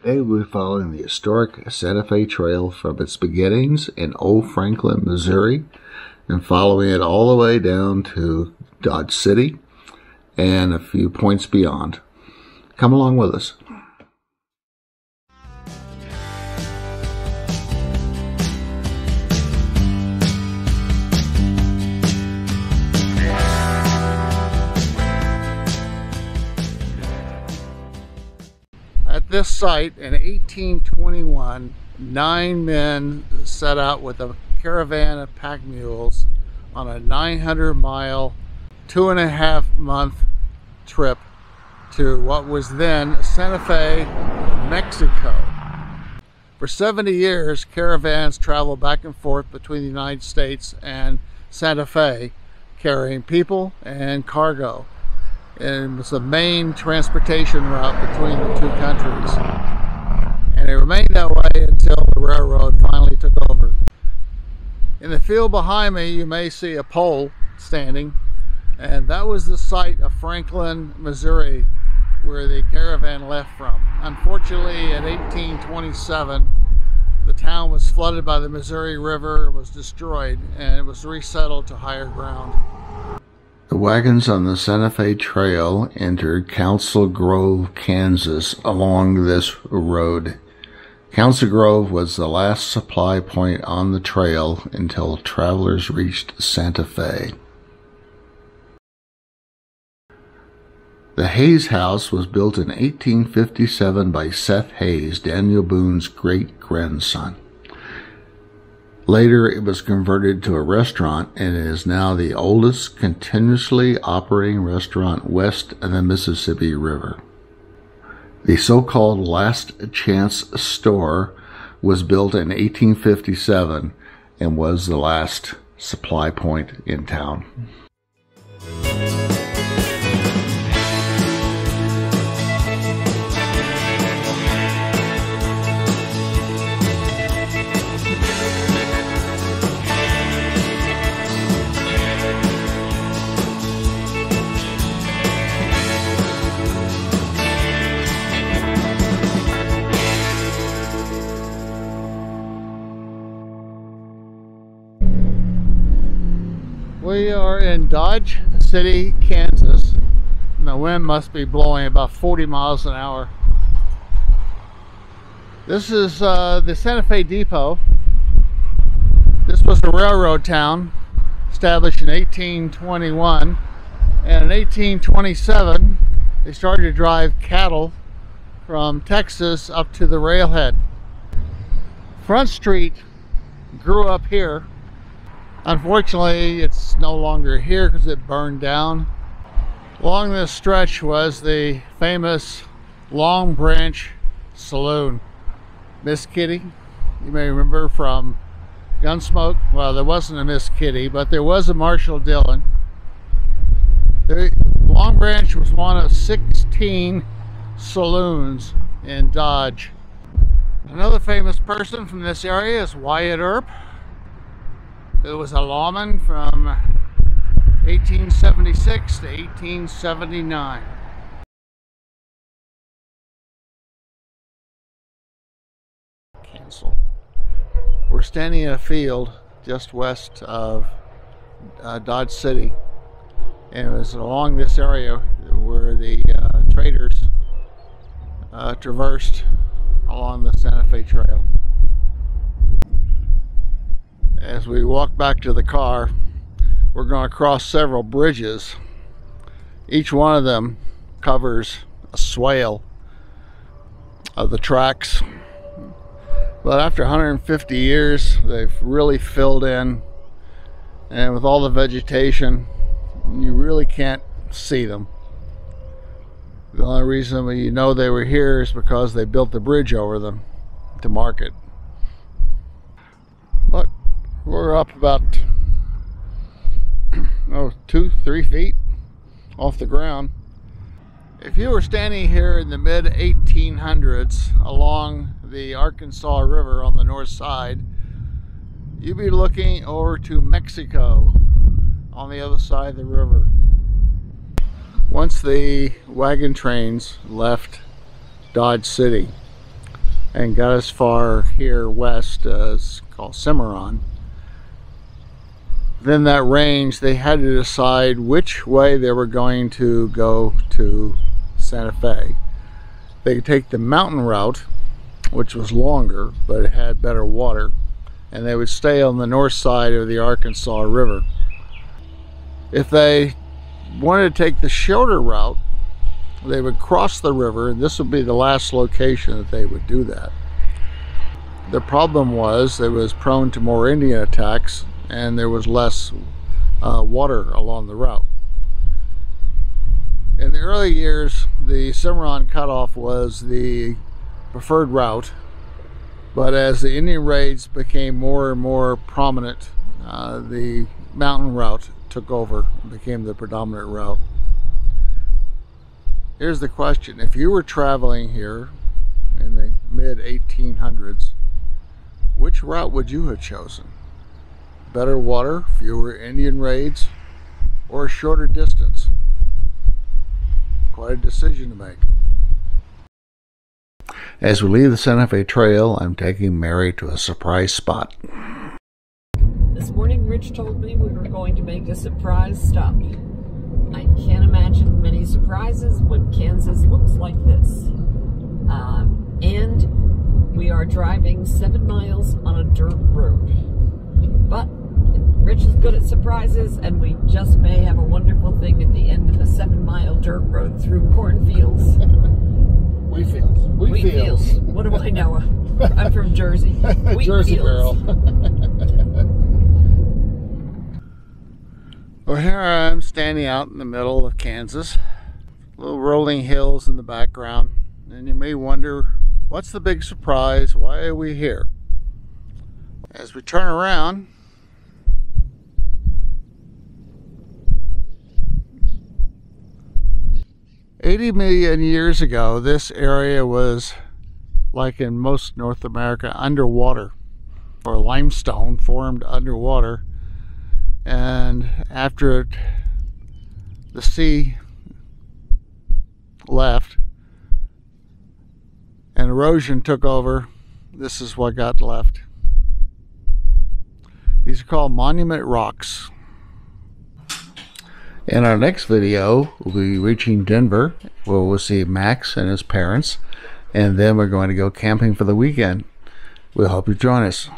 Today we're following the historic Santa Fe Trail from its beginnings in Old Franklin, Missouri, and following it all the way down to Dodge City and a few points beyond. Come along with us. At this site in 1821, 9 men set out with a caravan of pack mules on a 900-mile, 2.5-month trip to what was then Santa Fe, Mexico. For 70 years, caravans traveled back and forth between the United States and Santa Fe, carrying people and cargo. And it was the main transportation route between the two countries. And it remained that way until the railroad finally took over. In the field behind me, you may see a pole standing, and that was the site of Franklin, Missouri, where the caravan left from. Unfortunately, in 1827, the town was flooded by the Missouri River, was destroyed, and it was resettled to higher ground. The wagons on the Santa Fe Trail entered Council Grove, Kansas along this road. Council Grove was the last supply point on the trail until travelers reached Santa Fe. The Hayes House was built in 1857 by Seth Hayes, Daniel Boone's great-grandson. Later, it was converted to a restaurant and is now the oldest continuously operating restaurant west of the Mississippi River. The so-called Last Chance store was built in 1857 and was the last supply point in town. We are in Dodge City, Kansas, and the wind must be blowing about 40 miles an hour. This is the Santa Fe Depot. This was a railroad town established in 1821, and in 1827 they started to drive cattle from Texas up to the railhead. Front Street grew up here. Unfortunately, it's no longer here because it burned down. Along this stretch was the famous Long Branch Saloon. Miss Kitty, you may remember from Gunsmoke. Well, there wasn't a Miss Kitty, but there was a Marshall Dillon. The Long Branch was one of 16 saloons in Dodge. Another famous person from this area is Wyatt Earp. It was a lawman from 1876 to 1879. Cancel. We're standing in a field just west of Dodge City, and it was along this area where the traders traversed along the Santa Fe Trail. As we walk back to the car, we're going to cross several bridges. Each one of them covers a swale of the tracks. But after 150 years, they've really filled in, and with all the vegetation, you really can't see them. The only reason you know they were here is because they built the bridge over them to mark it. But we're up about 2-3 feet off the ground. If you were standing here in the mid-1800s along the Arkansas River on the north side, you'd be looking over to Mexico on the other side of the river. Once the wagon trains left Dodge City, and got as far here west as called Cimarron. Then that range, they had to decide which way they were going to go to Santa Fe. They could take the mountain route, which was longer, but it had better water, and they would stay on the north side of the Arkansas River. If they wanted to take the shorter route, they would cross the river, and this would be the last location that they would do that. The problem was it was prone to more Indian attacks, and there was less water along the route. In the early years, the Cimarron cutoff was the preferred route, but as the Indian raids became more and more prominent, the mountain route took over and became the predominant route. Here's the question: if you were traveling here in the mid-1800s, which route would you have chosen? Better water, fewer Indian raids, or a shorter distance? Quite a decision to make. As we leave the Santa Fe Trail, I'm taking Mary to a surprise spot. This morning, Rich told me we were going to make a surprise stop. I can't imagine many surprises when Kansas looks like this. And we are driving 7 miles on a dirt road. But Rich is good at surprises, and we just may have a wonderful thing at the end of a 7-mile dirt road through cornfields. Wheat fields. What do I know? I'm from Jersey. Wheat Jersey fields. girl. Well, here I am standing out in the middle of Kansas. Little rolling hills in the background. And you may wonder, what's the big surprise? Why are we here? As we turn around, $80 million years ago, this area was, like in most North America, underwater, or limestone formed underwater. And after the sea left and erosion took over, this is what got left. These are called monument rocks. In our next video, we'll be reaching Denver, where we'll see Max and his parents, and then we're going to go camping for the weekend. We hope you join us.